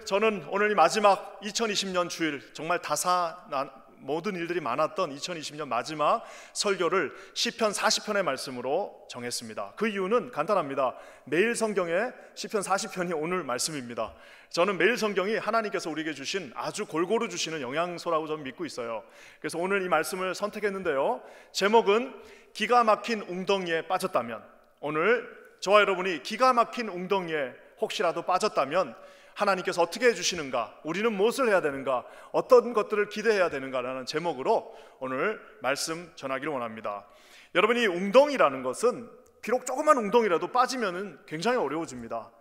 저는 오늘 이 마지막 2020년 주일, 정말 모든 일들이 많았던 2020년 마지막 설교를 시편 40편의 말씀으로 정했습니다. 그 이유는 간단합니다. 매일 성경에 시편 40편이 오늘 말씀입니다. 저는 매일 성경이 하나님께서 우리에게 주신 아주 골고루 주시는 영양소라고 저는 믿고 있어요. 그래서 오늘 이 말씀을 선택했는데요, 제목은 기가 막힌 웅덩이에 빠졌다면, 오늘 저와 여러분이 기가 막힌 웅덩이에 혹시라도 빠졌다면 하나님께서 어떻게 해주시는가, 우리는 무엇을 해야 되는가, 어떤 것들을 기대해야 되는가라는 제목으로 오늘 말씀 전하기를 원합니다. 여러분이 웅덩이라는 것은 비록 조그만 웅덩이라도 빠지면 굉장히 어려워집니다.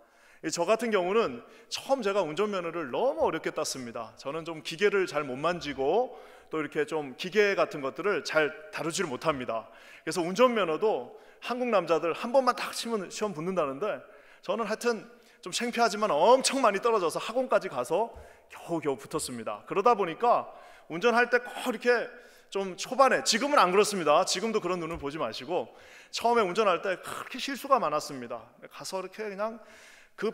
저 같은 경우는 처음 제가 운전면허를 너무 어렵게 땄습니다. 저는 좀 기계를 잘 못 만지고 또 이렇게 좀 기계 같은 것들을 잘 다루지를 못합니다. 그래서 운전면허도 한국 남자들 한 번만 딱 치면 시험 붙는다는데, 저는 하여튼 좀 창피하지만 엄청 많이 떨어져서 학원까지 가서 겨우겨우 붙었습니다. 그러다 보니까 운전할 때 꼭 이렇게 좀 초반에, 지금은 안 그렇습니다. 지금도 그런 눈을 보지 마시고, 처음에 운전할 때 그렇게 실수가 많았습니다. 가서 이렇게 그냥 그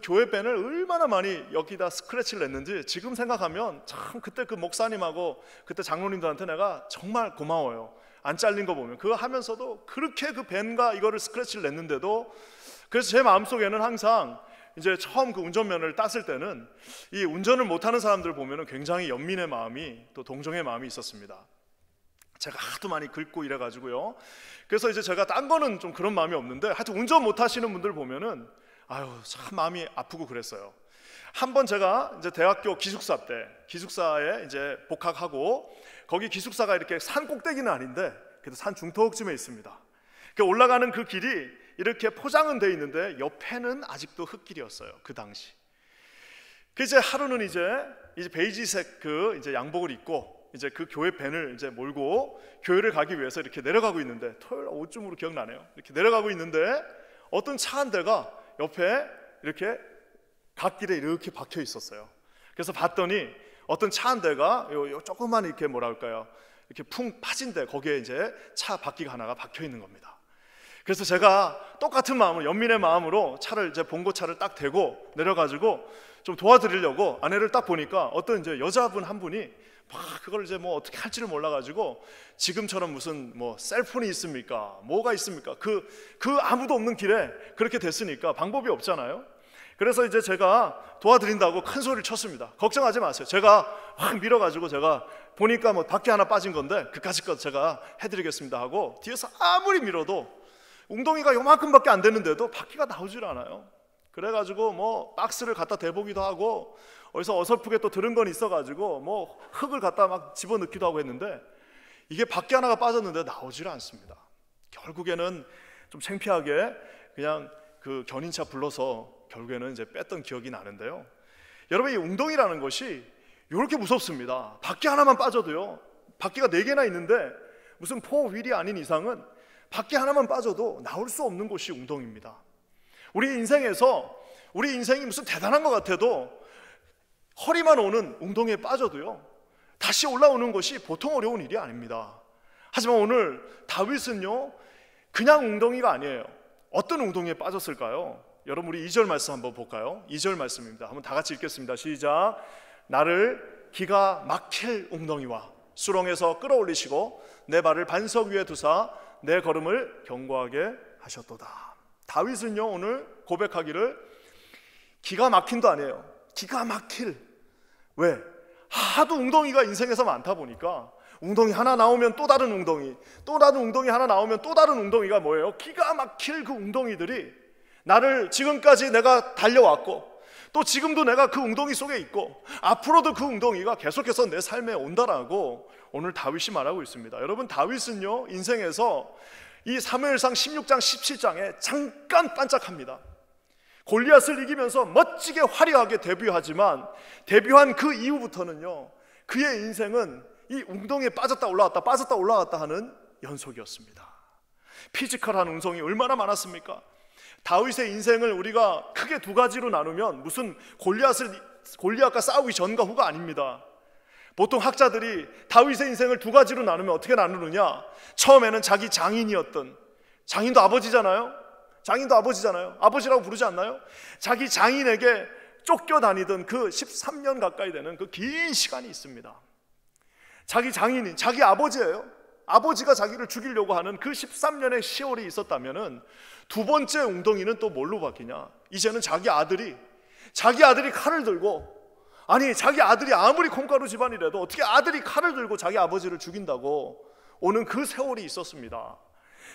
교회 밴을 얼마나 많이 여기다 스크래치를 냈는지 지금 생각하면 참 그때 그 목사님하고 그때 장로님들한테 내가 정말 고마워요. 안 잘린 거 보면 그거 하면서도 그렇게 그 밴과 이거를 스크래치를 냈는데도, 그래서 제 마음속에는 항상 이제 처음 그 운전면허를 땄을 때는 이 운전을 못하는 사람들을 보면 굉장히 연민의 마음이, 또 동정의 마음이 있었습니다. 제가 하도 많이 긁고 이래가지고요. 그래서 이제 제가 딴 거는 좀 그런 마음이 없는데, 하여튼 운전 못하시는 분들 보면은 아유 참 마음이 아프고 그랬어요. 한번 제가 이제 대학교 기숙사에 이제 복학하고, 거기 기숙사가 이렇게 산 꼭대기는 아닌데 그래도 산 중턱쯤에 있습니다. 올라가는 그 길이 이렇게 포장은 돼 있는데 옆에는 아직도 흙길이었어요. 그 당시. 이제 하루는 이제 베이지색 그 이제 양복을 입고 이제 그 교회 밴을 이제 몰고 교회를 가기 위해서 이렇게 내려가고 있는데, 토요일 오후쯤으로 기억나네요. 이렇게 내려가고 있는데 어떤 차 한 대가 옆에 이렇게 갓길에 이렇게 박혀 있었어요. 그래서 봤더니 어떤 차 한 대가 요 조그만 이렇게 뭐랄까요, 이렇게 풍 파진 데, 거기에 이제 차 바퀴가 하나가 박혀 있는 겁니다. 그래서 제가 똑같은 마음으로, 연민의 마음으로 차를 이제 봉고차를 딱 대고 내려가지고 좀 도와드리려고 아내를 딱 보니까 어떤 이제 여자분 한 분이 막 그걸 이제 뭐 어떻게 할지를 몰라가지고, 지금처럼 무슨 뭐 셀폰이 있습니까? 뭐가 있습니까? 그 아무도 없는 길에 그렇게 됐으니까 방법이 없잖아요. 그래서 이제 제가 도와드린다고 큰 소리를 쳤습니다. 걱정하지 마세요. 제가 확 밀어가지고, 제가 보니까 뭐 바퀴 하나 빠진 건데 그까짓 것 제가 해드리겠습니다 하고, 뒤에서 아무리 밀어도 웅덩이가 요만큼밖에 안 되는데도 바퀴가 나오질 않아요. 그래가지고 뭐 박스를 갖다 대보기도 하고, 어디서 어설프게 또 들은 건 있어가지고 뭐 흙을 갖다 막 집어넣기도 하고 했는데, 이게 바퀴 하나가 빠졌는데 나오질 않습니다. 결국에는 좀 창피하게 그냥 그 견인차 불러서 결국에는 이제 뺐던 기억이 나는데요, 여러분 이 웅덩이라는 것이 이렇게 무섭습니다. 바퀴 하나만 빠져도요, 바퀴가 4개나 있는데 무슨 포휠이 아닌 이상은 바퀴 하나만 빠져도 나올 수 없는 곳이 웅덩이입니다. 우리 인생이 무슨 대단한 것 같아도 허리만 오는 웅덩이에 빠져도요, 다시 올라오는 것이 보통 어려운 일이 아닙니다. 하지만 오늘 다윗은요, 그냥 웅덩이가 아니에요. 어떤 웅덩이에 빠졌을까요? 여러분 우리 2절 말씀 한번 볼까요? 2절 말씀입니다. 한번 다 같이 읽겠습니다. 시작. 나를 기가 막힐 웅덩이와 수렁에서 끌어올리시고 내 발을 반석 위에 두사 내 걸음을 견고하게 하셨도다. 다윗은요, 오늘 고백하기를 기가 막힌도 아니에요. 기가 막힐. 왜? 하도 웅덩이가 인생에서 많다 보니까 웅덩이 하나 나오면 또 다른 웅덩이, 또 다른 웅덩이 하나 나오면 또 다른 웅덩이가 뭐예요? 기가 막힐 그 웅덩이들이 나를 지금까지 내가 달려왔고, 또 지금도 내가 그 웅덩이 속에 있고, 앞으로도 그 웅덩이가 계속해서 내 삶에 온다라고 오늘 다윗이 말하고 있습니다. 여러분 다윗은요, 인생에서 이 사무엘상 16장 17장에 잠깐 반짝합니다. 골리앗을 이기면서 멋지게 화려하게 데뷔하지만, 데뷔한 그 이후부터는요, 그의 인생은 이 웅덩이에 빠졌다 올라갔다 하는 연속이었습니다. 피지컬한 웅성이 얼마나 많았습니까? 다윗의 인생을 우리가 크게 2가지로 나누면 무슨 골리앗과 싸우기 전과 후가 아닙니다. 보통 학자들이 다윗의 인생을 2가지로 나누면 어떻게 나누느냐, 처음에는 자기 장인이었던, 장인도 아버지잖아요. 장인도 아버지잖아요. 아버지라고 부르지 않나요? 자기 장인에게 쫓겨다니던 그 13년 가까이 되는 그 긴 시간이 있습니다. 자기 장인이 자기 아버지예요. 아버지가 자기를 죽이려고 하는 그 13년의 세월이 있었다면은 두 번째 웅덩이는 또 뭘로 바뀌냐? 이제는 자기 아들이 칼을 들고, 아니 자기 아들이 아무리 콩가루 집안이라도 어떻게 아들이 칼을 들고 자기 아버지를 죽인다고 오는 그 세월이 있었습니다.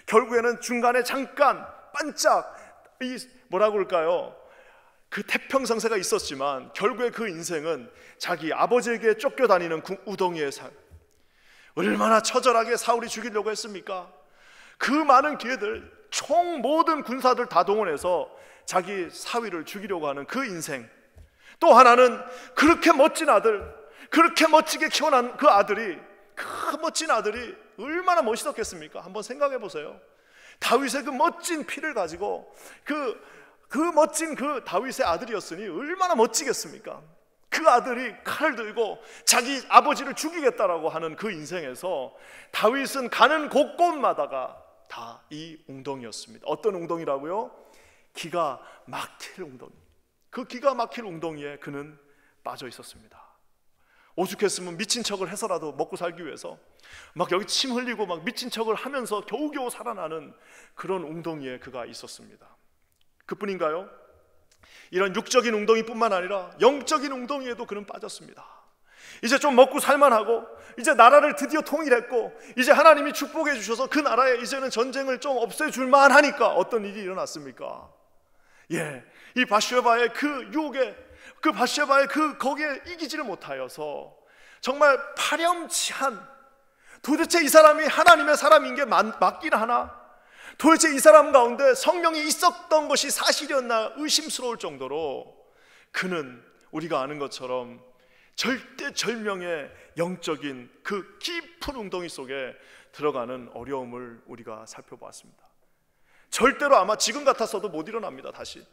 결국에는 중간에 잠깐 반짝 뭐라고 할까요? 그 태평성세가 있었지만 결국에 그 인생은 자기 아버지에게 쫓겨다니는 우덩이의 삶. 얼마나 처절하게 사울이 죽이려고 했습니까? 그 많은 기회들, 총 모든 군사들 다 동원해서 자기 사위를 죽이려고 하는 그 인생. 또 하나는 그렇게 멋진 아들, 그렇게 멋지게 키워난 그 아들이, 그 멋진 아들이 얼마나 멋있었겠습니까? 한번 생각해 보세요. 다윗의 그 멋진 피를 가지고 그 멋진 그 다윗의 아들이었으니 얼마나 멋지겠습니까? 그 아들이 칼을 들고 자기 아버지를 죽이겠다라고 하는 그 인생에서 다윗은 가는 곳곳마다가 다 이 웅덩이였습니다. 어떤 웅덩이라고요? 기가 막힐 웅덩이. 그 기가 막힐 웅덩이에 그는 빠져 있었습니다. 오죽했으면 미친 척을 해서라도 먹고 살기 위해서 막 여기 침 흘리고 막 미친 척을 하면서 겨우겨우 살아나는 그런 웅덩이에 그가 있었습니다. 그뿐인가요? 이런 육적인 웅덩이뿐만 아니라 영적인 웅덩이에도 그는 빠졌습니다. 이제 좀 먹고 살만하고, 이제 나라를 드디어 통일했고, 이제 하나님이 축복해 주셔서 그 나라에 이제는 전쟁을 좀 없애줄만 하니까 어떤 일이 일어났습니까? 이 바세바의 그 유혹에, 그 바세바의 거기에 이기지를 못하여서 정말 파렴치한, 도대체 이 사람이 하나님의 사람인 게 맞긴 하나? 도대체 이 사람 가운데 성령이 있었던 것이 사실이었나 의심스러울 정도로 그는 우리가 아는 것처럼 절대절명의 영적인 그 깊은 웅덩이 속에 들어가는 어려움을 우리가 살펴보았습니다. 절대로 아마 지금 같았어도 못 일어납니다. 다시.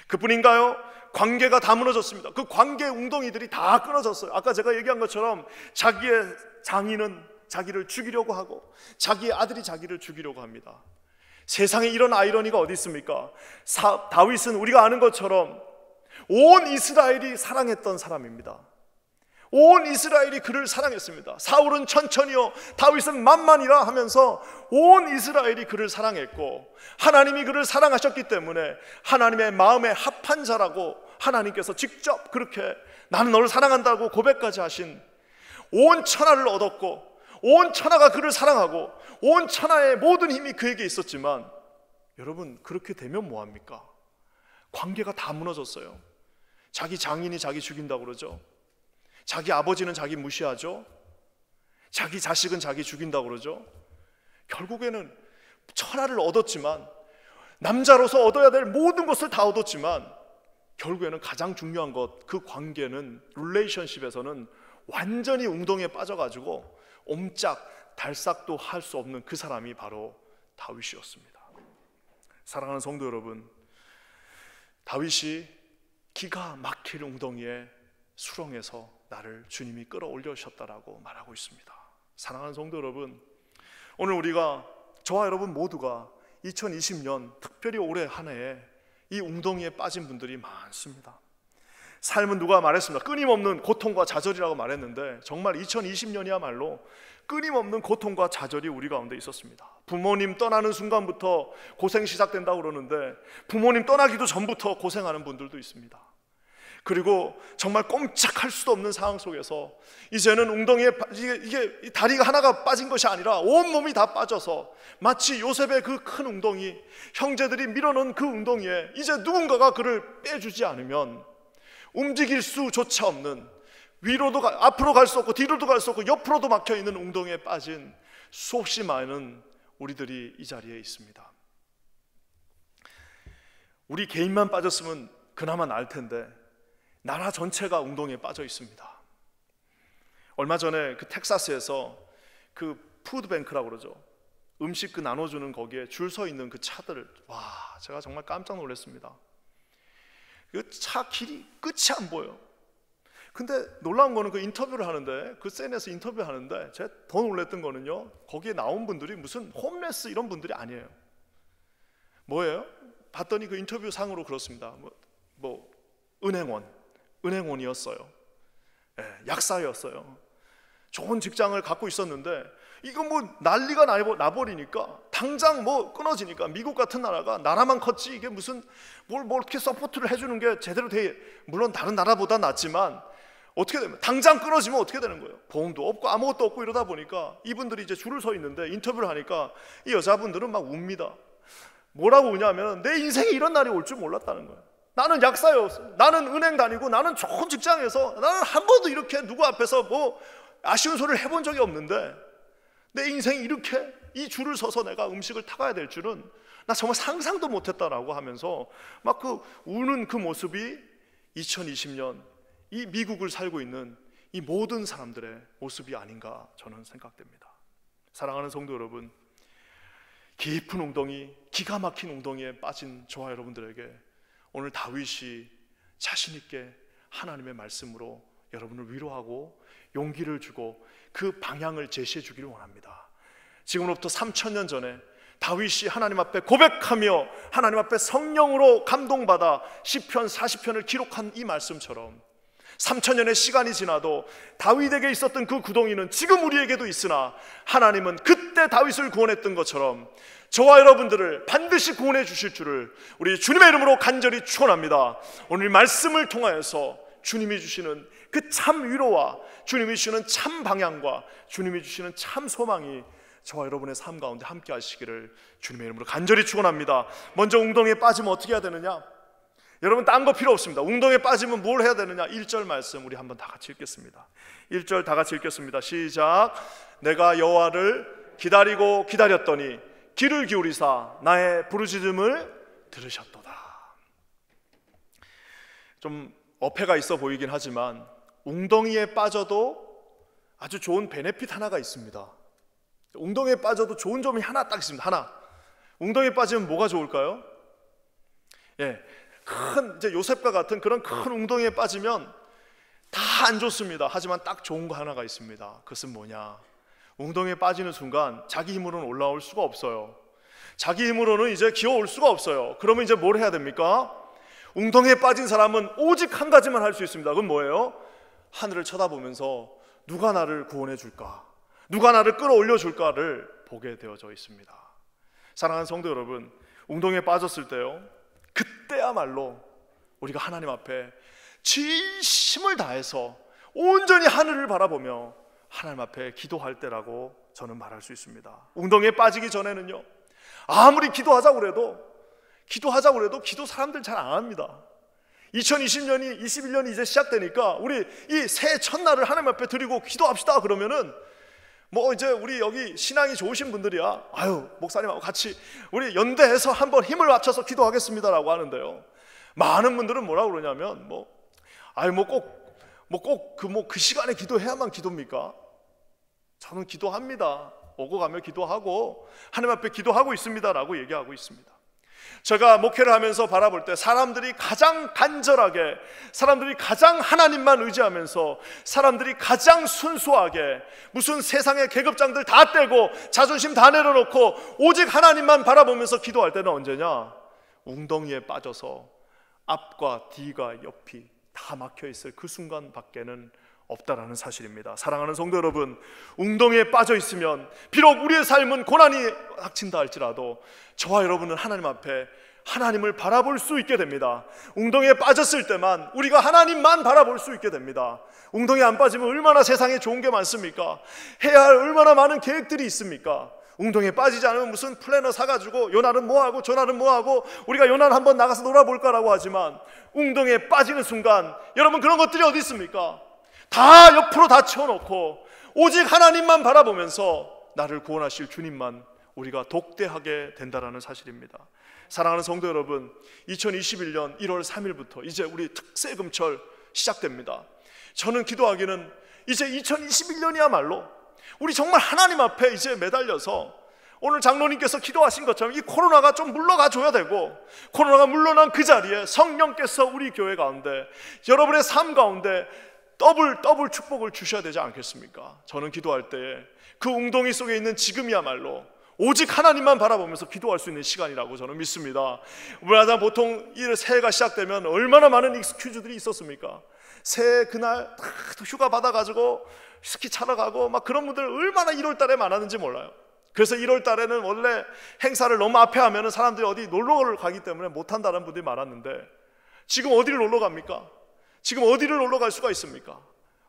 그뿐인가요? 관계가 다 무너졌습니다. 그 관계의 웅덩이들이 다 끊어졌어요. 아까 제가 얘기한 것처럼 자기의 장인은 자기를 죽이려고 하고 자기의 아들이 자기를 죽이려고 합니다. 세상에 이런 아이러니가 어디 있습니까? 다윗은 우리가 아는 것처럼 온 이스라엘이 사랑했던 사람입니다. 온 이스라엘이 그를 사랑했습니다. 사울은 천천히요, 다윗은 만만이라 하면서 온 이스라엘이 그를 사랑했고, 하나님이 그를 사랑하셨기 때문에 하나님의 마음에 합한 자라고 하나님께서 직접 그렇게 나는 너를 사랑한다고 고백까지 하신, 온 천하를 얻었고 온 천하가 그를 사랑하고 온 천하의 모든 힘이 그에게 있었지만, 여러분 그렇게 되면 뭐합니까? 관계가 다 무너졌어요. 자기 장인이 자기 죽인다고 그러죠. 자기 아버지는 자기 무시하죠. 자기 자식은 자기 죽인다고 그러죠. 결국에는 천하를 얻었지만, 남자로서 얻어야 될 모든 것을 다 얻었지만, 결국에는 가장 중요한 것, 그 관계는, 릴레이션십에서는 완전히 웅덩이에 빠져가지고 옴짝 달싹도 할 수 없는 그 사람이 바로 다윗이었습니다. 사랑하는 성도 여러분, 다윗이 기가 막힐 웅덩이에 수렁에서 나를 주님이 끌어올려주셨다라고 말하고 있습니다. 사랑하는 성도 여러분, 오늘 우리가, 저와 여러분 모두가 2020년 특별히 올해 한 해에 이 웅덩이에 빠진 분들이 많습니다. 삶은 누가 말했습니다. 끊임없는 고통과 좌절이라고 말했는데, 정말 2020년이야말로 끊임없는 고통과 좌절이 우리 가운데 있었습니다. 부모님 떠나는 순간부터 고생 시작된다고 그러는데, 부모님 떠나기도 전부터 고생하는 분들도 있습니다. 그리고 정말 꼼짝할 수도 없는 상황 속에서 이제는 웅덩이에 이게 다리가 하나가 빠진 것이 아니라 온몸이 다 빠져서 마치 요셉의 그 큰 웅덩이, 형제들이 밀어넣은 그 웅덩이에 이제 누군가가 그를 빼주지 않으면 움직일 수조차 없는, 위로도 앞으로 갈 수 없고 뒤로도 갈 수 없고 옆으로도 막혀있는 웅덩이에 빠진 수없이 많은 우리들이 이 자리에 있습니다. 우리 개인만 빠졌으면 그나마 나을 텐데 나라 전체가 웅덩이에 빠져 있습니다. 얼마 전에 그 텍사스에서 그 푸드뱅크라고 그러죠. 음식 그 나눠주는 거기에 줄 서 있는 그 차들, 와, 제가 정말 깜짝 놀랐습니다. 그 차 길이 끝이 안 보여. 근데 놀라운 거는 그 인터뷰를 하는데, 그 씬에서 인터뷰하는데 제가 더 놀랐던 거는요, 거기에 나온 분들이 무슨 홈레스 이런 분들이 아니에요. 뭐예요? 봤더니 그 인터뷰 상으로 그렇습니다. 뭐 은행원이었어요. 약사였어요. 좋은 직장을 갖고 있었는데 이거 뭐 난리가 나버리니까 당장 뭐 끊어지니까 미국 같은 나라만 컸지 이게 무슨 뭘 어떻게 서포트를 해주는 게 제대로 돼. 물론 다른 나라보다 낫지만 어떻게 되면 당장 끊어지면 어떻게 되는 거예요? 보험도 없고 아무것도 없고 이러다 보니까 이분들이 이제 줄을 서 있는데 인터뷰를 하니까 이 여자분들은 막 웁니다. 뭐라고 우냐면 내 인생에 이런 날이 올 줄 몰랐다는 거예요. 나는 약사였어. 나는 은행 다니고 나는 좋은 직장에서 나는 한 번도 이렇게 누구 앞에서 뭐 아쉬운 소리를 해본 적이 없는데 내 인생이 이렇게 이 줄을 서서 내가 음식을 타가야 될 줄은 나 정말 상상도 못했다라고 하면서 막 그 우는 그 모습이 2020년 이 미국을 살고 있는 이 모든 사람들의 모습이 아닌가 저는 생각됩니다. 사랑하는 성도 여러분, 깊은 웅덩이, 기가 막힌 웅덩이에 빠진 저와 여러분들에게 오늘 다윗이 자신 있게 하나님의 말씀으로 여러분을 위로하고 용기를 주고 그 방향을 제시해 주기를 원합니다. 지금으로부터 3000년 전에 다윗이 하나님 앞에 고백하며 하나님 앞에 성령으로 감동받아 시편 40편을 기록한 이 말씀처럼 3000년의 시간이 지나도 다윗에게 있었던 그 구덩이는 지금 우리에게도 있으나 하나님은 그때 다윗을 구원했던 것처럼 저와 여러분들을 반드시 구원해 주실 줄을 우리 주님의 이름으로 간절히 축원합니다. 오늘 말씀을 통하여서 주님이 주시는 그 참 위로와 주님이 주시는 참 방향과 주님이 주시는 참 소망이 저와 여러분의 삶 가운데 함께 하시기를 주님의 이름으로 간절히 축원합니다. 먼저 웅덩이에 빠지면 어떻게 해야 되느냐? 여러분 딴 거 필요 없습니다. 웅덩이에 빠지면 뭘 해야 되느냐? 1절 말씀 우리 한번 다 같이 읽겠습니다. 1절 다 같이 읽겠습니다. 시작. 내가 여호와를 기다리고 기다렸더니 귀를 기울이사 나의 부르짖음을 들으셨도다. 좀 어폐가 있어 보이긴 하지만 웅덩이에 빠져도 아주 좋은 베네핏 하나가 있습니다. 웅덩이에 빠져도 좋은 점이 하나 딱 있습니다. 하나. 웅덩이에 빠지면 뭐가 좋을까요? 큰 이제 요셉과 같은 그런 큰 웅덩이에 빠지면 다 안 좋습니다. 하지만 딱 좋은 거 하나가 있습니다. 그것은 뭐냐? 웅덩이에 빠지는 순간 자기 힘으로는 올라올 수가 없어요. 자기 힘으로는 이제 기어올 수가 없어요. 그러면 이제 뭘 해야 됩니까? 웅덩이에 빠진 사람은 오직 한 가지만 할 수 있습니다. 그건 뭐예요? 하늘을 쳐다보면서 누가 나를 구원해 줄까? 누가 나를 끌어올려 줄까를 보게 되어져 있습니다. 사랑하는 성도 여러분, 웅덩이에 빠졌을 때요, 그때야말로 우리가 하나님 앞에 진심을 다해서 온전히 하늘을 바라보며 하나님 앞에 기도할 때라고 저는 말할 수 있습니다. 웅덩이에 빠지기 전에는요, 아무리 기도하자고 그래도 기도 사람들 잘 안 합니다. 21년이 이제 시작되니까 우리 이 새해 첫날을 하나님 앞에 드리고 기도합시다 그러면은 뭐 이제 우리 여기 신앙이 좋으신 분들이야, 아유 목사님하고 같이 우리 연대해서 한번 힘을 합쳐서 기도하겠습니다라고 하는데요, 많은 분들은 뭐라고 그러냐면 꼭 그 시간에 기도해야만 기도입니까? 저는 기도합니다. 오고 가며 기도하고 하나님 앞에 기도하고 있습니다라고 얘기하고 있습니다. 제가 목회를 하면서 바라볼 때 사람들이 가장 간절하게, 사람들이 가장 하나님만 의지하면서, 사람들이 가장 순수하게 무슨 세상의 계급장들 다 떼고 자존심 다 내려놓고 오직 하나님만 바라보면서 기도할 때는 언제냐? 웅덩이에 빠져서 앞과 뒤가 옆이 다 막혀있을 그 순간 밖에는 없다라는 사실입니다. 사랑하는 성도 여러분, 웅덩이에 빠져 있으면 비록 우리의 삶은 고난이 닥친다 할지라도 저와 여러분은 하나님 앞에 하나님을 바라볼 수 있게 됩니다. 웅덩이에 빠졌을 때만 우리가 하나님만 바라볼 수 있게 됩니다. 웅덩이에 안 빠지면 얼마나 세상에 좋은 게 많습니까? 해야 할 얼마나 많은 계획들이 있습니까? 웅덩이에 빠지지 않으면 무슨 플래너 사가지고 요날은 뭐하고 저날은 뭐하고 우리가 요날 한번 나가서 놀아볼까라고 하지만 웅덩이에 빠지는 순간 여러분 그런 것들이 어디 있습니까? 다 옆으로 다 치워놓고 오직 하나님만 바라보면서 나를 구원하실 주님만 우리가 독대하게 된다라는 사실입니다. 사랑하는 성도 여러분, 2021년 1월 3일부터 이제 우리 특세금철 시작됩니다. 저는 기도하기는 이제 2021년이야말로 우리 정말 하나님 앞에 이제 매달려서 오늘 장로님께서 기도하신 것처럼 이 코로나가 좀 물러가 줘야 되고, 코로나가 물러난 그 자리에 성령께서 우리 교회 가운데 여러분의 삶 가운데 더블 축복을 주셔야 되지 않겠습니까? 저는 기도할 때에 그 웅덩이 속에 있는 지금이야말로 오직 하나님만 바라보면서 기도할 수 있는 시간이라고 저는 믿습니다. 우리나라 보통 이 새해가 시작되면 얼마나 많은 익스큐즈들이 있었습니까? 새해 그날 다 휴가 받아가지고 스키 차러 가고 막 그런 분들 얼마나 1월 달에 많았는지 몰라요. 그래서 1월 달에는 원래 행사를 너무 앞에 하면 사람들이 어디 놀러를 가기 때문에 못한다는 분들이 많았는데 지금 어디를 놀러 갑니까? 지금 어디를 놀러 갈 수가 있습니까?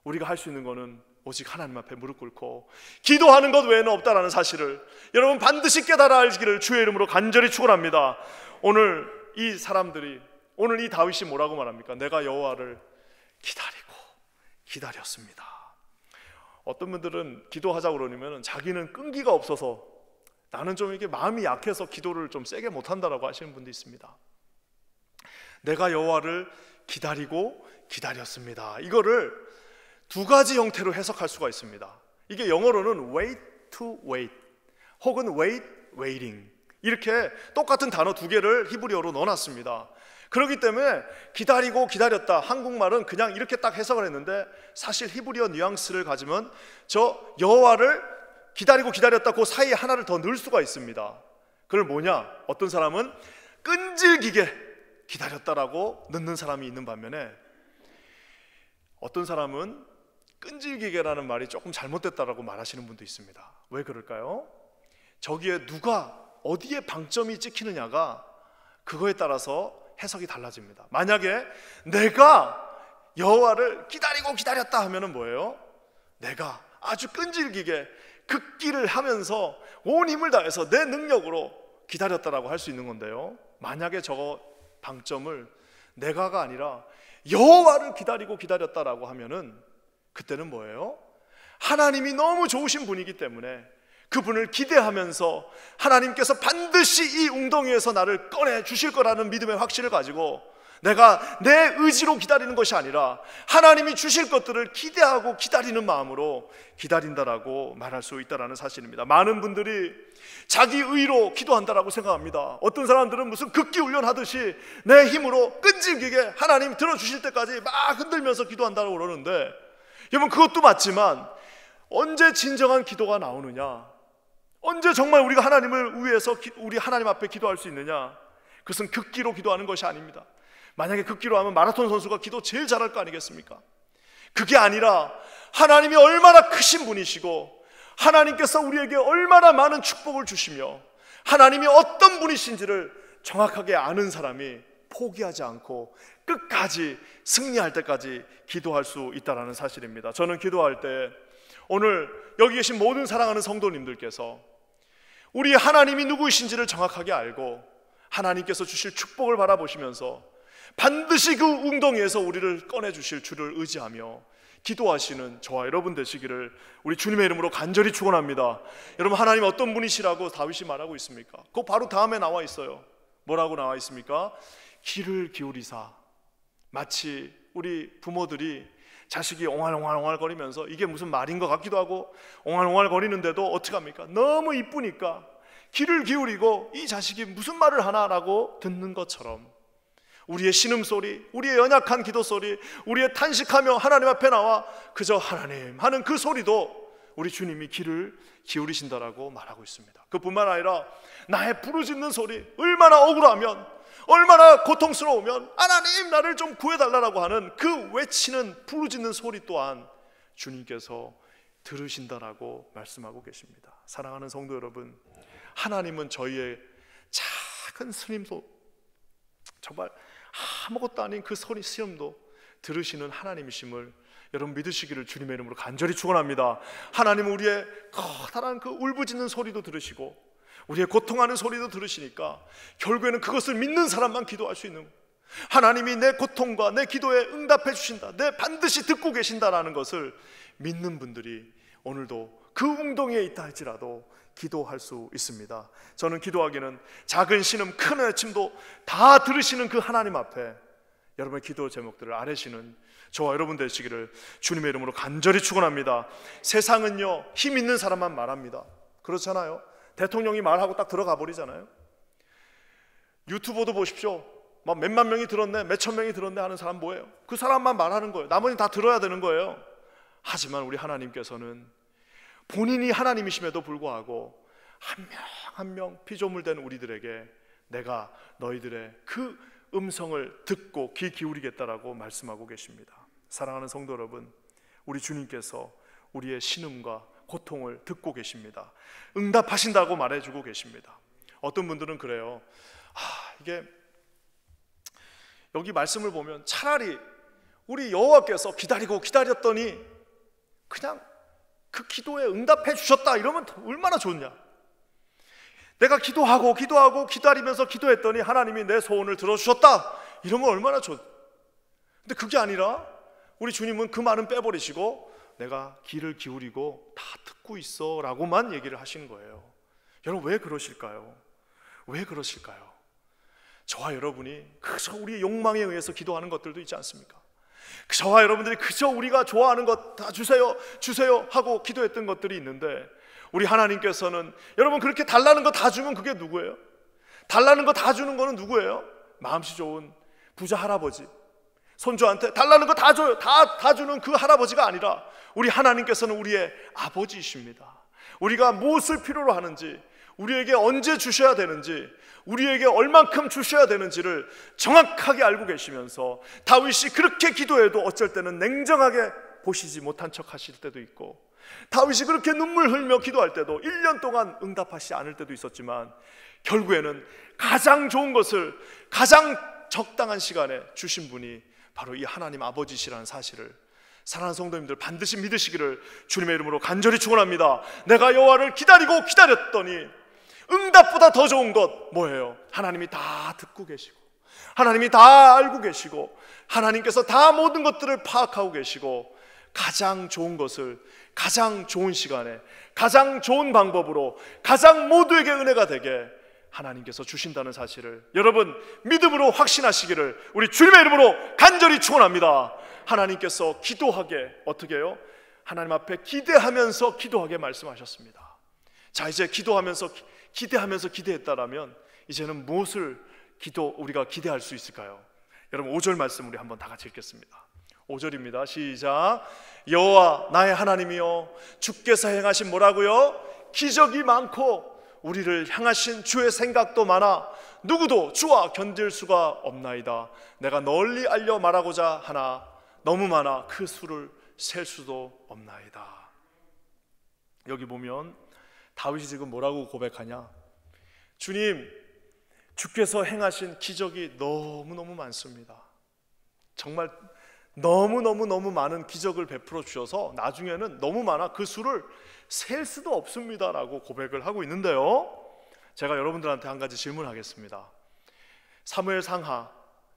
우리가 할 수 있는 거는 오직 하나님 앞에 무릎 꿇고 기도하는 것 외에는 없다라는 사실을 여러분 반드시 깨달아 알기를 주의 이름으로 간절히 축원합니다. 오늘 이 사람들이, 오늘 이 다윗이 뭐라고 말합니까? 내가 여호와를 기다리고 기다렸습니다. 어떤 분들은 기도하자고 그러면 자기는 끈기가 없어서 나는 좀 이게 마음이 약해서 기도를 좀 세게 못한다라고 하시는 분도 있습니다. 내가 여호와를 기다리고 기다렸습니다. 이거를 두 가지 형태로 해석할 수가 있습니다. 이게 영어로는 wait to wait 혹은 wait, waiting 이렇게 똑같은 단어 두 개를 히브리어로 넣어놨습니다. 그렇기 때문에 기다리고 기다렸다, 한국말은 그냥 이렇게 딱 해석을 했는데 사실 히브리어 뉘앙스를 가지면 저 여호와를 기다리고 기다렸다 그 사이에 하나를 더 넣을 수가 있습니다. 그걸 뭐냐? 어떤 사람은 끈질기게 기다렸다라고 넣는 사람이 있는 반면에 어떤 사람은 끈질기게라는 말이 조금 잘못됐다라고 말하시는 분도 있습니다. 왜 그럴까요? 저기에 누가 어디에 방점이 찍히느냐가 그거에 따라서 해석이 달라집니다. 만약에 내가 여호와를 기다리고 기다렸다 하면은 뭐예요? 내가 아주 끈질기게 극기를 하면서 온 힘을 다해서 내 능력으로 기다렸다라고 할 수 있는 건데요, 만약에 저거 방점을 내가가 아니라 여호와를 기다리고 기다렸다라고 하면은 그때는 뭐예요? 하나님이 너무 좋으신 분이기 때문에 그분을 기대하면서 하나님께서 반드시 이 웅덩이에서 나를 꺼내 주실 거라는 믿음의 확신을 가지고 내가 내 의지로 기다리는 것이 아니라 하나님이 주실 것들을 기대하고 기다리는 마음으로 기다린다라고 말할 수 있다는 사실입니다. 많은 분들이 자기 의로 기도한다라고 생각합니다. 어떤 사람들은 무슨 극기 훈련하듯이 내 힘으로 끈질기게 하나님 들어주실 때까지 막 흔들면서 기도한다고 그러는데, 여러분 그것도 맞지만 언제 진정한 기도가 나오느냐, 언제 정말 우리가 하나님을 위해서 우리 하나님 앞에 기도할 수 있느냐, 그것은 극기로 기도하는 것이 아닙니다. 만약에 극기로 하면 마라톤 선수가 기도 제일 잘할 거 아니겠습니까? 그게 아니라 하나님이 얼마나 크신 분이시고 하나님께서 우리에게 얼마나 많은 축복을 주시며 하나님이 어떤 분이신지를 정확하게 아는 사람이 포기하지 않고 끝까지 승리할 때까지 기도할 수 있다는 사실입니다. 저는 기도할 때 오늘 여기 계신 모든 사랑하는 성도님들께서 우리 하나님이 누구이신지를 정확하게 알고 하나님께서 주실 축복을 바라보시면서 반드시 그 웅덩이에서 우리를 꺼내주실 주를 의지하며 기도하시는 저와 여러분 되시기를 우리 주님의 이름으로 간절히 축원합니다. 여러분, 하나님 어떤 분이시라고 다윗이 말하고 있습니까? 그거 바로 다음에 나와 있어요. 뭐라고 나와 있습니까? 귀를 기울이사. 마치 우리 부모들이 자식이 옹알옹알 거리면서 이게 무슨 말인 것 같기도 하고 옹알옹알 거리는데도 어떡합니까? 너무 이쁘니까 귀를 기울이고 이 자식이 무슨 말을 하나라고 듣는 것처럼 우리의 신음소리, 우리의 연약한 기도소리, 우리의 탄식하며 하나님 앞에 나와 그저 하나님 하는 그 소리도 우리 주님이 귀를 기울이신다라고 말하고 있습니다. 그뿐만 아니라 나의 부르짖는 소리, 얼마나 억울하면, 얼마나 고통스러우면 하나님 나를 좀 구해달라고 하는 그 외치는 부르짖는 소리 또한 주님께서 들으신다라고 말씀하고 계십니다. 사랑하는 성도 여러분, 하나님은 저희의 작은 스님소, 정말 아무것도 아닌 그 소리 시험도 들으시는 하나님이심을 여러분 믿으시기를 주님의 이름으로 간절히 축원합니다. 하나님은 우리의 커다란 그 울부짖는 소리도 들으시고 우리의 고통하는 소리도 들으시니까 결국에는 그것을 믿는 사람만 기도할 수 있는, 하나님이 내 고통과 내 기도에 응답해 주신다, 내 반드시 듣고 계신다라는 것을 믿는 분들이 오늘도 그 웅덩이에 있다 할지라도 기도할 수 있습니다. 저는 기도하기는 작은 신음 큰 외침도 다 들으시는 그 하나님 앞에 여러분의 기도 제목들을 아뢰시는 저와 여러분 되시기를 주님의 이름으로 간절히 축원합니다. 세상은요 힘 있는 사람만 말합니다. 그렇잖아요. 대통령이 말하고 딱 들어가 버리잖아요. 유튜버도 보십시오. 막 몇만 명이 들었네, 몇천 명이 들었네 하는 사람 뭐예요? 그 사람만 말하는 거예요. 나머지는 다 들어야 되는 거예요. 하지만 우리 하나님께서는 본인이 하나님이심에도 불구하고 한 명 한 명 피조물 된 우리들에게 내가 너희들의 그 음성을 듣고 귀 기울이겠다라고 말씀하고 계십니다. 사랑하는 성도 여러분, 우리 주님께서 우리의 신음과 고통을 듣고 계십니다. 응답하신다고 말해주고 계십니다. 어떤 분들은 그래요. 이게 여기 말씀을 보면 차라리 우리 여호와께서 기다렸더니 그냥 그 기도에 응답해 주셨다 이러면 얼마나 좋냐. 내가 기도하고 기다리면서 기도했더니 하나님이 내 소원을 들어주셨다 이러면 얼마나 좋. 근데 그게 아니라 우리 주님은 그 말은 빼버리시고 내가 귀를 기울이고 다 듣고 있어 라고만 얘기를 하시는 거예요. 여러분 왜 그러실까요? 왜 그러실까요? 저와 여러분이 그저 우리의 욕망에 의해서 기도하는 것들도 있지 않습니까? 저와 여러분들이 그저 우리가 좋아하는 것 다 주세요 하고 기도했던 것들이 있는데, 우리 하나님께서는 여러분 그렇게 달라는 거 다 주면 그게 누구예요? 달라는 거 다 주는 거는 누구예요? 마음씨 좋은 부자 할아버지, 손주한테 달라는 거 다 줘요. 다 주는 그 할아버지가 아니라 우리 하나님께서는 우리의 아버지이십니다. 우리가 무엇을 필요로 하는지, 우리에게 언제 주셔야 되는지, 우리에게 얼만큼 주셔야 되는지를 정확하게 알고 계시면서 다윗이 그렇게 기도해도 어쩔 때는 냉정하게 보시지 못한 척 하실 때도 있고, 다윗이 그렇게 눈물 흘며 기도할 때도 1년 동안 응답하시지 않을 때도 있었지만 결국에는 가장 좋은 것을 가장 적당한 시간에 주신 분이 바로 이 하나님 아버지시라는 사실을 사랑하는 성도님들 반드시 믿으시기를 주님의 이름으로 간절히 축원합니다. 내가 여호와를 기다렸더니 응답보다 더 좋은 것 뭐예요? 하나님이 다 듣고 계시고, 하나님이 다 알고 계시고, 하나님께서 다 모든 것들을 파악하고 계시고, 가장 좋은 것을 가장 좋은 시간에 가장 좋은 방법으로 가장 모두에게 은혜가 되게 하나님께서 주신다는 사실을 여러분 믿음으로 확신하시기를 우리 주님의 이름으로 간절히 축원합니다. 하나님께서 기도하게 어떻게 해요? 하나님 앞에 기대하면서 기도하게 말씀하셨습니다. 자, 이제 기도하면서 기대했다라면 이제는 무엇을 우리가 기대할 수 있을까요? 여러분 5절 말씀 우리 한번 다 같이 읽겠습니다. 5절입니다. 시작. 여호와 나의 하나님이여, 주께서 행하신 뭐라고요? 기적이 많고 우리를 향하신 주의 생각도 많아 누구도 주와 견딜 수가 없나이다. 내가 널리 알려 말하고자 하나 너무 많아 그 수를 셀 수도 없나이다. 여기 보면 다윗이 지금 뭐라고 고백하냐? 주님, 주께서 행하신 기적이 너무너무 많습니다. 정말 너무 많은 기적을 베풀어 주셔서 나중에는 너무 많아 그 수를 셀 수도 없습니다 라고 고백을 하고 있는데요, 제가 여러분들한테 한 가지 질문하겠습니다. 사무엘 상하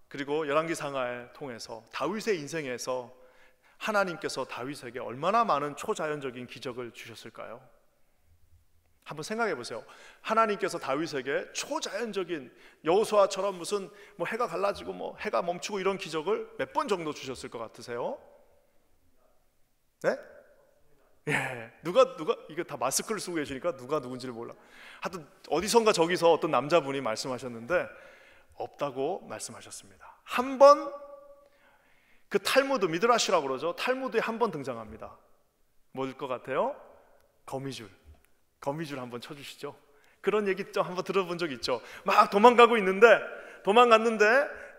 그리고 열왕기 상하를 통해서 다윗의 인생에서 하나님께서 다윗에게 얼마나 많은 초자연적인 기적을 주셨을까요? 한번 생각해 보세요. 하나님께서 다윗에게 초자연적인 여호수아처럼 무슨 해가 갈라지고 해가 멈추고 이런 기적을 몇 번 정도 주셨을 것 같으세요? 네? 예, 누가 이거 다 마스크를 쓰고 계시니까 누가 누군지를 몰라. 하여튼 어디선가 저기서 어떤 남자분이 말씀하셨는데 없다고 말씀하셨습니다. 한 번, 그 탈무드 미드라시라고 그러죠. 탈무드에 한 번 등장합니다. 뭐일 것 같아요? 거미줄 한번 쳐주시죠. 그런 얘기 좀 한번 들어본 적 있죠. 막 도망갔는데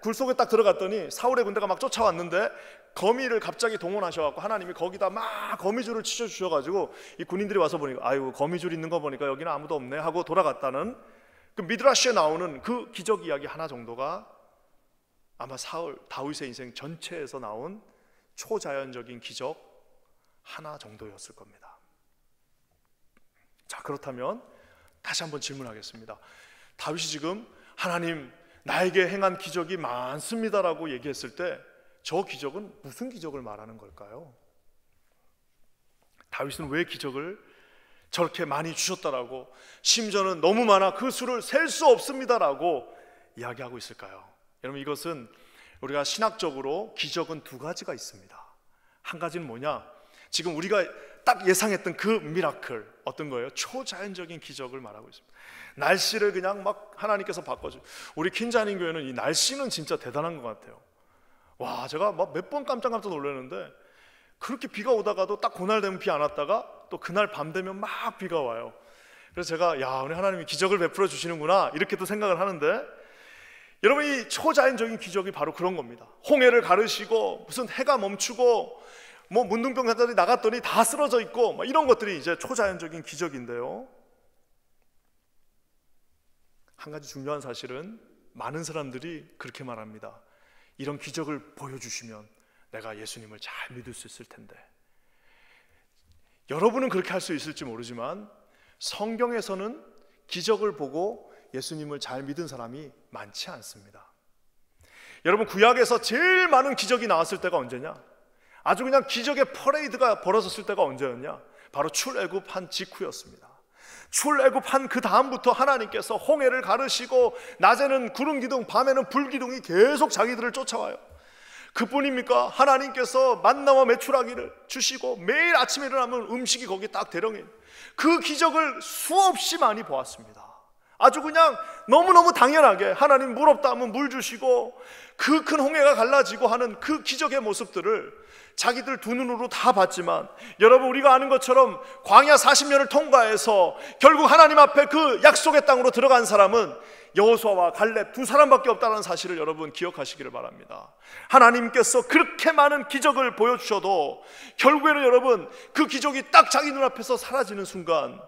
굴 속에 딱 들어갔더니 사울의 군대가 막 쫓아왔는데 거미를 갑자기 동원하셔갖고 하나님이 거기다 막 거미줄을 치셔주셔가지고 이 군인들이 와서 보니까 아이고 거미줄 있는 거 보니까 여기는 아무도 없네 하고 돌아갔다는 그 미드라시에 나오는 그 기적 이야기 하나 정도가 아마 다윗의 인생 전체에서 나온 초자연적인 기적 하나 정도였을 겁니다. 자, 그렇다면 다시 한번 질문하겠습니다. 다윗이 지금 하나님 나에게 행한 기적이 많습니다라고 얘기했을 때 저 기적은 무슨 기적을 말하는 걸까요? 다윗은 왜 기적을 저렇게 많이 주셨다라고, 심지어는 너무 많아 그 수를 셀 수 없습니다라고 이야기하고 있을까요? 여러분, 이것은 우리가 신학적으로 기적은 두 가지가 있습니다. 한 가지는 뭐냐? 지금 우리가 딱 예상했던 그 미라클, 어떤 거예요? 초자연적인 기적을 말하고 있습니다. 날씨를 그냥 막 하나님께서 바꿔줘. 우리 퀸자님 교회는 이 날씨는 진짜 대단한 것 같아요. 와, 제가 막 몇 번 깜짝 놀랐는데 그렇게 비가 오다가도 딱 그날 되면 비 안 왔다가 또 그날 밤 되면 막 비가 와요. 그래서 제가 야, 우리 하나님이 기적을 베풀어 주시는구나 이렇게도 생각을 하는데, 여러분 이 초자연적인 기적이 바로 그런 겁니다. 홍해를 가르시고 무슨 해가 멈추고 뭐 문둥병자들이 나갔더니 다 쓰러져 있고 뭐 이런 것들이 이제 초자연적인 기적인데요, 한 가지 중요한 사실은 많은 사람들이 그렇게 말합니다. 이런 기적을 보여주시면 내가 예수님을 잘 믿을 수 있을 텐데. 여러분은 그렇게 할 수 있을지 모르지만 성경에서는 기적을 보고 예수님을 잘 믿은 사람이 많지 않습니다. 여러분 구약에서 제일 많은 기적이 나왔을 때가 언제냐? 아주 그냥 기적의 퍼레이드가 벌어졌을 때가 언제였냐? 바로 출애굽한 직후였습니다. 출애굽한 그 다음부터 하나님께서 홍해를 가르시고 낮에는 구름 기둥, 밤에는 불 기둥이 계속 자기들을 쫓아와요. 그뿐입니까? 하나님께서 만나와 메추라기를 주시고 매일 아침에 일어나면 음식이 거기에 딱 대령해요. 그 기적을 수없이 많이 보았습니다. 아주 그냥 너무너무 당연하게 하나님 물 없다 하면 물 주시고 그 큰 홍해가 갈라지고 하는 그 기적의 모습들을 자기들 두 눈으로 다 봤지만, 여러분 우리가 아는 것처럼 광야 40년을 통과해서 결국 하나님 앞에 그 약속의 땅으로 들어간 사람은 여호수아와 갈렙 두 사람밖에 없다는 사실을 여러분 기억하시기를 바랍니다. 하나님께서 그렇게 많은 기적을 보여주셔도 결국에는 여러분 그 기적이 딱 자기 눈앞에서 사라지는 순간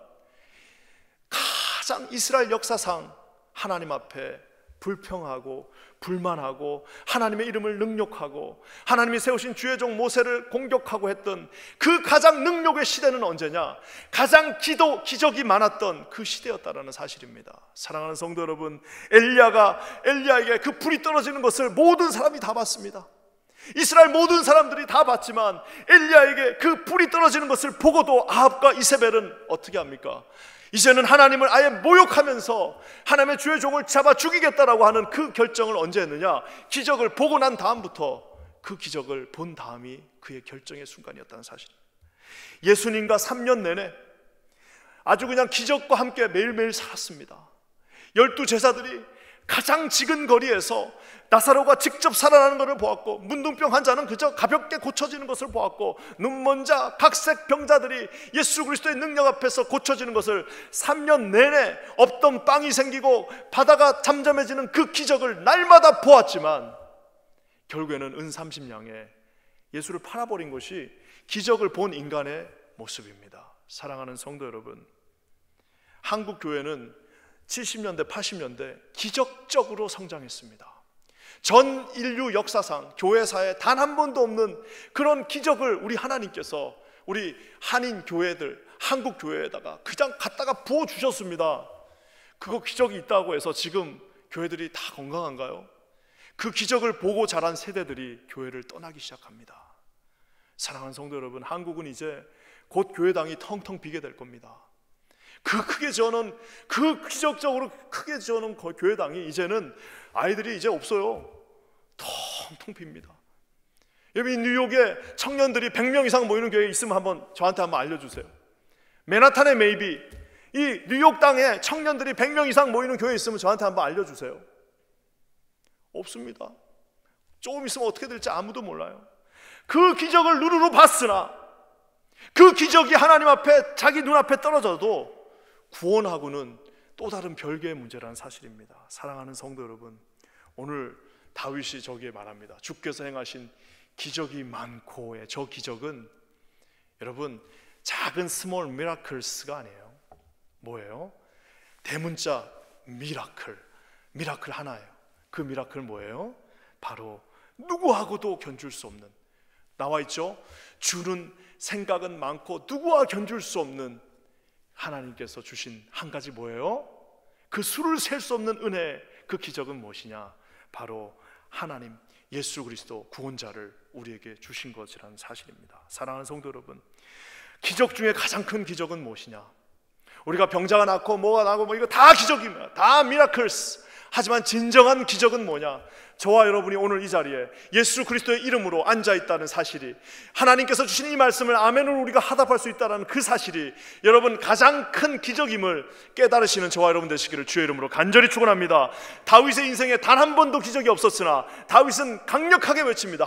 가장 이스라엘 역사상 하나님 앞에 불평하고 불만하고 하나님의 이름을 능욕하고 하나님이 세우신 주의 종 모세를 공격하고 했던 그 가장 능욕의 시대는 언제냐? 가장 기적이 많았던 그 시대였다라는 사실입니다. 사랑하는 성도 여러분, 엘리야에게 그 불이 떨어지는 것을 모든 사람이 다 봤습니다. 이스라엘 모든 사람들이 다 봤지만 엘리야에게 그 불이 떨어지는 것을 보고도 아합과 이세벨은 어떻게 합니까? 이제는 하나님을 아예 모욕하면서 하나님의 주의 종을 잡아 죽이겠다라고 하는 그 결정을 언제 했느냐? 기적을 보고 난 다음부터, 그 기적을 본 다음이 그의 결정의 순간이었다는 사실입니다. 예수님과 3년 내내 아주 그냥 기적과 함께 매일매일 살았습니다. 12제자들이 가장 지근 거리에서 나사로가 직접 살아나는 것을 보았고, 문둥병 환자는 그저 가볍게 고쳐지는 것을 보았고, 눈먼 자, 각색 병자들이 예수 그리스도의 능력 앞에서 고쳐지는 것을 3년 내내 없던 빵이 생기고 바다가 잠잠해지는 그 기적을 날마다 보았지만, 결국에는 은 30냥에 예수를 팔아버린 것이 기적을 본 인간의 모습입니다. 사랑하는 성도 여러분, 한국 교회는 70년대, 80년대 기적적으로 성장했습니다. 전 인류 역사상 교회사에 단 한 번도 없는 그런 기적을 우리 하나님께서 우리 한인 교회들, 한국 교회에다가 그냥 갖다가 부어주셨습니다. 그거 기적이 있다고 해서 지금 교회들이 다 건강한가요? 그 기적을 보고 자란 세대들이 교회를 떠나기 시작합니다. 사랑하는 성도 여러분, 한국은 이제 곧 교회당이 텅텅 비게 될 겁니다. 그 기적적으로 크게 지어놓은 교회당이 이제는 아이들이 이제 없어요. 텅텅 빕니다. 여기 뉴욕에 청년들이 100명 이상 모이는 교회 있으면 저한테 한번 알려주세요. 맨하탄의 메이비, 이 뉴욕 땅에 청년들이 100명 이상 모이는 교회 있으면 저한테 한번 알려주세요. 없습니다. 조금 있으면 어떻게 될지 아무도 몰라요. 그 기적을 눈으로 봤으나 그 기적이 하나님 앞에, 자기 눈앞에 떨어져도 구원하고는 또 다른 별개의 문제라는 사실입니다. 사랑하는 성도 여러분, 오늘 다윗이 저기에 말합니다. 주께서 행하신 기적이 많고의 저 기적은 여러분 작은 스몰 미라클스가 아니에요. 뭐예요? 대문자 미라클 하나예요. 그 미라클 뭐예요? 바로 누구하고도 견줄 수 없는, 나와 있죠? 주는 생각은 많고 누구와 견줄 수 없는 하나님께서 주신 한 가지 뭐예요? 그 수를 셀 수 없는 은혜, 그 기적은 무엇이냐? 바로 하나님 예수 그리스도 구원자를 우리에게 주신 것이라는 사실입니다. 사랑하는 성도 여러분, 기적 중에 가장 큰 기적은 무엇이냐? 우리가 병자가 낫고 뭐가 나고 이거 다 기적입니다. 다 미라클스. 하지만 진정한 기적은 뭐냐? 저와 여러분이 오늘 이 자리에 예수 그리스도의 이름으로 앉아있다는 사실이, 하나님께서 주신 이 말씀을 아멘으로 우리가 하답할 수 있다는 그 사실이 여러분 가장 큰 기적임을 깨달으시는 저와 여러분 되시기를 주의 이름으로 간절히 축원합니다. 다윗의 인생에 단 한 번도 기적이 없었으나 다윗은 강력하게 외칩니다.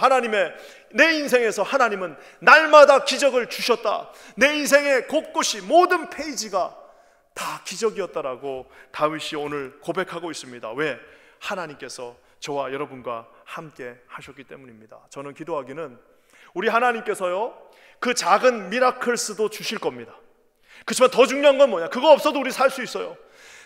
내 인생에서 하나님은 날마다 기적을 주셨다. 내 인생의 곳곳이, 모든 페이지가 다 기적이었다라고 다윗이 오늘 고백하고 있습니다. 왜? 하나님께서 저와 여러분과 함께 하셨기 때문입니다. 저는 기도하기는 우리 하나님께서요, 그 작은 미라클스도 주실 겁니다. 그렇지만 더 중요한 건 뭐냐? 그거 없어도 우리 살 수 있어요.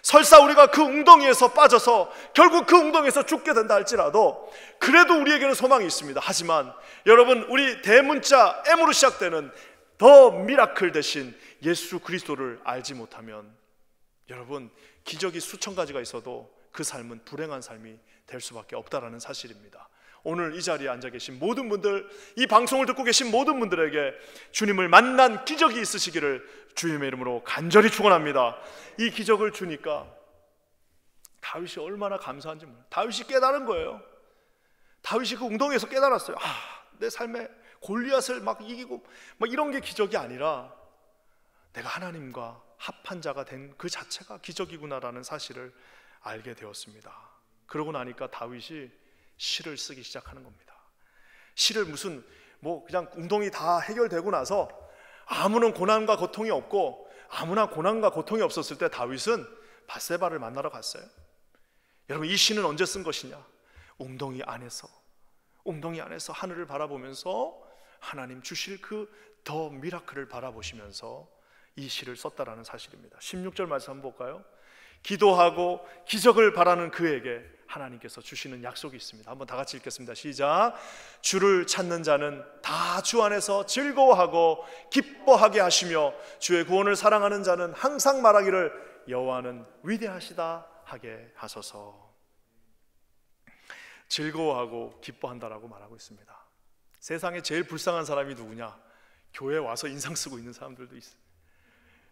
설사 우리가 그 웅덩이에서 빠져서 결국 그 웅덩이에서 죽게 된다 할지라도 그래도 우리에게는 소망이 있습니다. 하지만 여러분, 우리 대문자 M으로 시작되는 더 미라클 대신 예수 그리스도를 알지 못하면 여러분, 기적이 수천 가지가 있어도 그 삶은 불행한 삶이 될 수밖에 없다라는 사실입니다. 오늘 이 자리에 앉아 계신 모든 분들, 이 방송을 듣고 계신 모든 분들에게 주님을 만난 기적이 있으시기를 주님의 이름으로 간절히 축원합니다. 이 기적을 주니까 다윗이 얼마나 감사한지 몰라요. 다윗이 깨달은 거예요. 다윗이 그 웅덩이에서 깨달았어요. 내 삶에 골리앗을 막 이기고 막 이런 게 기적이 아니라 내가 하나님과 합한 자가 된 그 자체가 기적이구나라는 사실을 알게 되었습니다. 그러고 나니까 다윗이 시를 쓰기 시작하는 겁니다. 시를 무슨 그냥 웅덩이 다 해결되고 나서 아무런 고난과 고통이 없고 아무나 고난과 고통이 없었을 때 다윗은 밧세바를 만나러 갔어요. 여러분, 이 시는 언제 쓴 것이냐? 웅덩이 안에서 하늘을 바라보면서 하나님 주실 그 더 미라클을 바라보시면서 이 시를 썼다라는 사실입니다. 16절 말씀 한번 볼까요? 기도하고 기적을 바라는 그에게 하나님께서 주시는 약속이 있습니다. 한번 다 같이 읽겠습니다. 시작. 주를 찾는 자는 다 주 안에서 즐거워하고 기뻐하게 하시며 주의 구원을 사랑하는 자는 항상 말하기를 여호와는 위대하시다 하게 하소서. 즐거워하고 기뻐한다라고 말하고 있습니다. 세상에 제일 불쌍한 사람이 누구냐? 교회에 와서 인상 쓰고 있는 사람들도 있어요.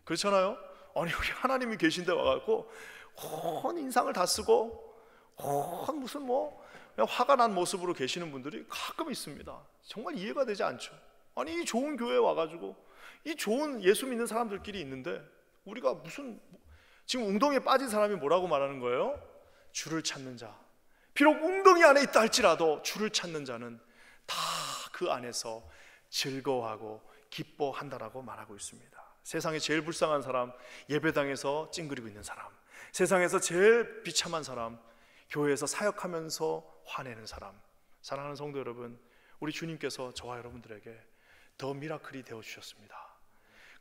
그렇잖아요? 아니, 여기 하나님이 계신데 와갖고 헌 인상을 다 쓰고 헌 무슨 그냥 화가 난 모습으로 계시는 분들이 가끔 있습니다. 정말 이해가 되지 않죠. 아니, 이 좋은 교회에 와가지고 이 좋은 예수 믿는 사람들끼리 있는데 우리가 무슨 지금 웅덩이에 빠진 사람이 뭐라고 말하는 거예요? 주를 찾는 자. 비록 웅덩이 안에 있다 할지라도 주를 찾는 자는 다 그 안에서 즐거워하고 기뻐한다라고 말하고 있습니다. 세상에 제일 불쌍한 사람, 예배당에서 찡그리고 있는 사람, 세상에서 제일 비참한 사람, 교회에서 사역하면서 화내는 사람. 사랑하는 성도 여러분, 우리 주님께서 저와 여러분들에게 더 미라클이 되어주셨습니다.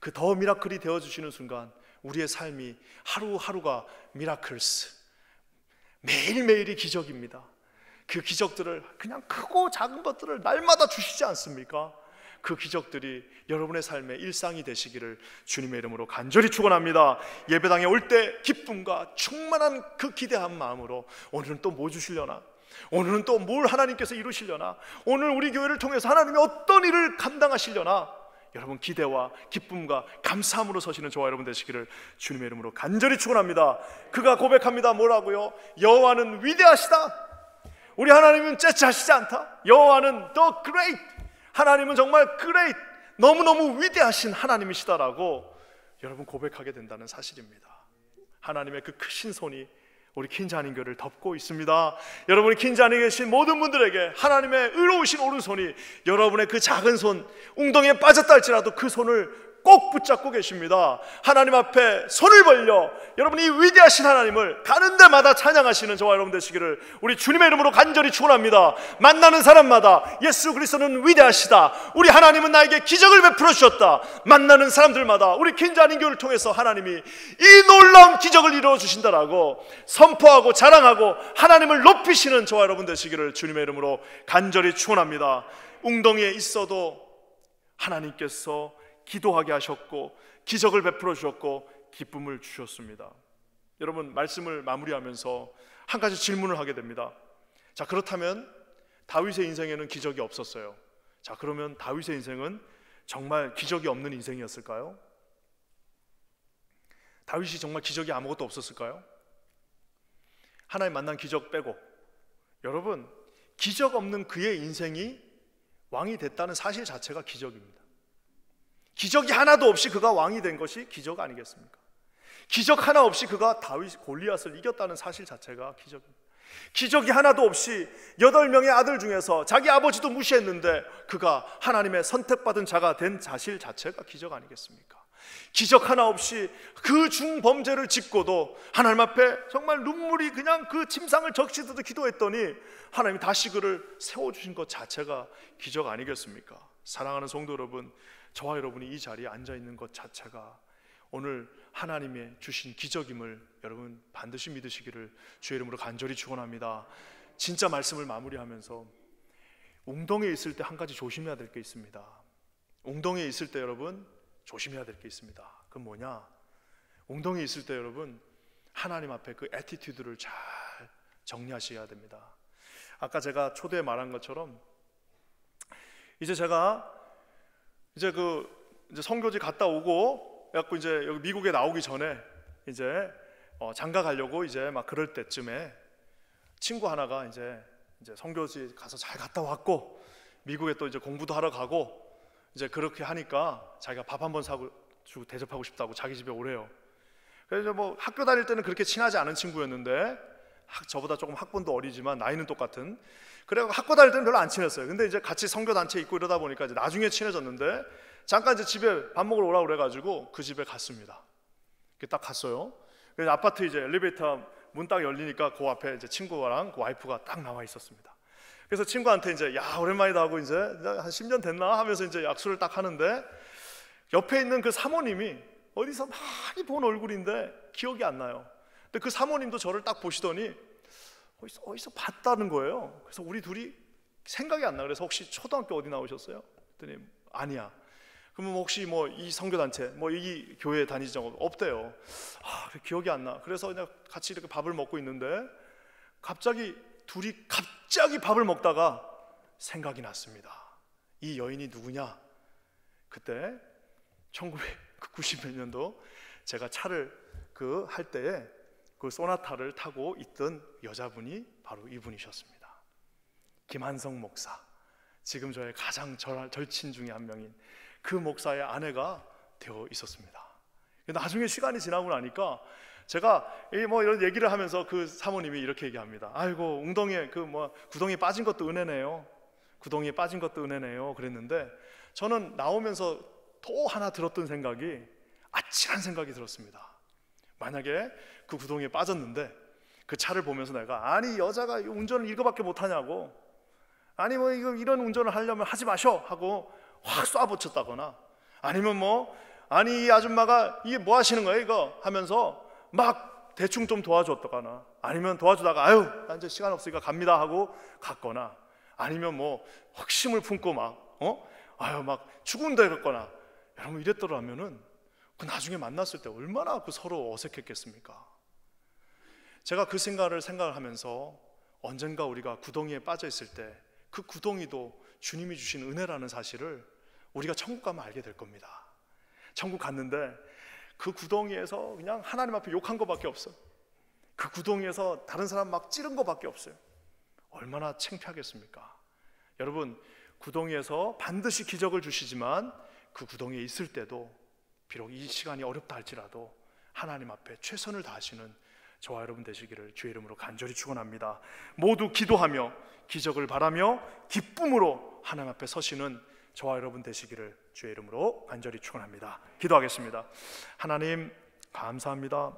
그 더 미라클이 되어주시는 순간 우리의 삶이 하루하루가 미라클스, 매일매일이 기적입니다. 그 기적들을, 그냥 크고 작은 것들을 날마다 주시지 않습니까? 그 기적들이 여러분의 삶의 일상이 되시기를 주님의 이름으로 간절히 축원합니다. 예배당에 올 때 기쁨과 충만한 그 기대한 마음으로 오늘은 또 뭐 주시려나? 오늘은 또 뭘 하나님께서 이루시려나? 오늘 우리 교회를 통해서 하나님이 어떤 일을 감당하시려나? 여러분, 기대와 기쁨과 감사함으로 서시는 저와 여러분 되시기를 주님의 이름으로 간절히 축원합니다. 그가 고백합니다. 뭐라고요? 여호와는 위대하시다. 우리 하나님은 째째하시지 않다. 여호와는 the great, 하나님은 정말 great, 너무너무 위대하신 하나님이시다라고 여러분 고백하게 된다는 사실입니다. 하나님의 그 크신 손이 우리 킨자닝교를 덮고 있습니다. 여러분이 킨자닝에 계신 모든 분들에게 하나님의 의로우신 오른손이 여러분의 그 작은 손, 웅덩이에 빠졌다 할지라도 그 손을 꼭 붙잡고 계십니다. 하나님 앞에 손을 벌려 여러분이 이 위대하신 하나님을 가는 데마다 찬양하시는 저와 여러분 되시기를 우리 주님의 이름으로 간절히 축원합니다. 만나는 사람마다 예수 그리스도는 위대하시다, 우리 하나님은 나에게 기적을 베풀어 주셨다, 만나는 사람들마다 우리 킨자닝교를 통해서 하나님이 이 놀라운 기적을 이루어 주신다라고 선포하고 자랑하고 하나님을 높이시는 저와 여러분 되시기를 주님의 이름으로 간절히 축원합니다. 웅덩이에 있어도 하나님께서 기도하게 하셨고 기적을 베풀어 주셨고 기쁨을 주셨습니다. 여러분, 말씀을 마무리하면서 한 가지 질문을 하게 됩니다. 자, 그렇다면 다윗의 인생에는 기적이 없었어요. 자, 그러면 다윗의 인생은 정말 기적이 없는 인생이었을까요? 다윗이 정말 기적이 아무것도 없었을까요? 하나님 만난 기적 빼고. 여러분, 기적 없는 그의 인생이 왕이 됐다는 사실 자체가 기적입니다. 기적이 하나도 없이 그가 왕이 된 것이 기적 아니겠습니까? 기적 하나 없이 그가 다윗 골리앗을 이겼다는 사실 자체가 기적입니다. 기적이 하나도 없이 8명의 아들 중에서 자기 아버지도 무시했는데 그가 하나님의 선택받은 자가 된 사실 자체가 기적 아니겠습니까? 기적 하나 없이 그 중범죄를 짓고도 하나님 앞에 정말 눈물이 그냥 그 침상을 적시듯 기도했더니 하나님이 다시 그를 세워주신 것 자체가 기적 아니겠습니까? 사랑하는 성도 여러분, 저와 여러분이 이 자리에 앉아있는 것 자체가 오늘 하나님의 주신 기적임을 여러분 반드시 믿으시기를 주의 이름으로 간절히 축원합니다. 진짜 말씀을 마무리하면서 웅덩이에 있을 때 한 가지 조심해야 될 게 있습니다. 웅덩이에 있을 때 여러분 조심해야 될 게 있습니다. 그건 뭐냐? 웅덩이에 있을 때 여러분 하나님 앞에 그 애티튜드를 잘 정리하셔야 됩니다. 아까 제가 초대에 말한 것처럼 이제 제가 이제 선교지 갔다 오고 그래갖고 이제 여기 미국에 나오기 전에 이제 장가 가려고 이제 막 그럴 때쯤에 친구 하나가 이제 선교지 가서 잘 갔다 왔고 미국에 또 이제 공부도 하러 가고 이제 그렇게 하니까 자기가 밥 한번 사고 주고 대접하고 싶다고 자기 집에 오래요. 그래서 뭐 학교 다닐 때는 그렇게 친하지 않은 친구였는데 저보다 조금 학번도 어리지만 나이는 똑같은, 그래서 학교 다닐 때는 별로 안 친했어요. 근데 이제 같이 선교 단체 있고 이러다 보니까 이제 나중에 친해졌는데 잠깐 이제 집에 밥 먹으러 오라고 그래가지고 그 집에 갔습니다. 딱 갔어요. 그래서 아파트 이제 엘리베이터 문 딱 열리니까 그 앞에 이제 친구랑 그 와이프가 딱 나와 있었습니다. 그래서 친구한테 이제 야 오랜만이다 하고 이제 한 10년 됐나 하면서 이제 약수를 딱 하는데 옆에 있는 그 사모님이 어디서 많이 본 얼굴인데 기억이 안 나요. 근데 그 사모님도 저를 딱 보시더니 어디서 봤다는 거예요. 그래서 우리 둘이 생각이 안 나. 그래서 혹시 초등학교 어디 나오셨어요? 그랬더니 아니야. 그러면 혹시 뭐 이 선교단체 뭐 이 교회 다니지 적 없대요. 기억이 안 나. 그래서 그냥 같이 이렇게 밥을 먹고 있는데 둘이 갑자기 밥을 먹다가 생각이 났습니다. 이 여인이 누구냐? 그때 1990몇 년도 제가 차를 할 때에 그 소나타를 타고 있던 여자분이 바로 이분이셨습니다. 김한성 목사, 지금 저의 가장 절친 중에 한 명인 그 목사의 아내가 되어 있었습니다. 나중에 시간이 지나고 나니까 제가 뭐 이런 얘기를 하면서 그 사모님이 이렇게 얘기합니다. 아이고 웅덩이에 구덩이에 빠진 것도 은혜네요. 구덩이에 빠진 것도 은혜네요. 그랬는데 저는 나오면서 또 하나 들었던 생각이 아찔한 생각이 들었습니다. 만약에 그 구덩이에 빠졌는데 그 차를 보면서 내가 아니 여자가 운전을 이거밖에 못하냐고, 아니 뭐 이런 운전을 하려면 하지 마셔 하고 확 쏴붙였다거나, 아니면 아니 이 아줌마가 이게 뭐 하시는 거예요 이거 하면서 막 대충 좀 도와줬다거나, 아니면 도와주다가 아유 나 이제 시간 없으니까 갑니다 하고 갔거나, 아니면 확심을 품고 막 죽은다 이랬거나, 여러분 이랬더라면은 그 나중에 만났을 때 얼마나 서로 어색했겠습니까? 제가 그 생각을 하면서 언젠가 우리가 구덩이에 빠져 있을 때 그 구덩이도 주님이 주신 은혜라는 사실을 우리가 천국 가면 알게 될 겁니다. 천국 갔는데 그 구덩이에서 그냥 하나님 앞에 욕한 것밖에 없어요. 그 구덩이에서 다른 사람 막 찌른 것밖에 없어요. 얼마나 창피하겠습니까? 여러분 구덩이에서 반드시 기적을 주시지만 그 구덩이에 있을 때도 비록 이 시간이 어렵다 할지라도 하나님 앞에 최선을 다하시는 저와 여러분 되시기를 주의 이름으로 간절히 축원합니다. 모두 기도하며 기적을 바라며 기쁨으로 하나님 앞에 서시는 저와 여러분 되시기를 주의 이름으로 간절히 축원합니다. 기도하겠습니다. 하나님 감사합니다.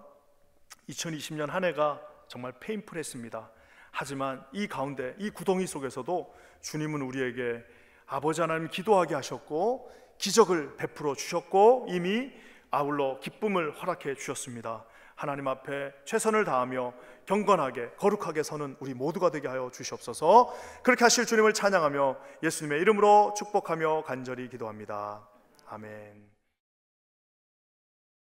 2020년 한 해가 정말 페인풀했습니다. 하지만 이 가운데 이 구덩이 속에서도 주님은 우리에게 아버지 하나님 기도하게 하셨고 기적을 베풀어 주셨고 이미 아울러 기쁨을 허락해 주셨습니다. 하나님 앞에 최선을 다하며 경건하게 거룩하게 서는 우리 모두가 되게 하여 주시옵소서. 그렇게 하실 주님을 찬양하며 예수님의 이름으로 축복하며 간절히 기도합니다. 아멘.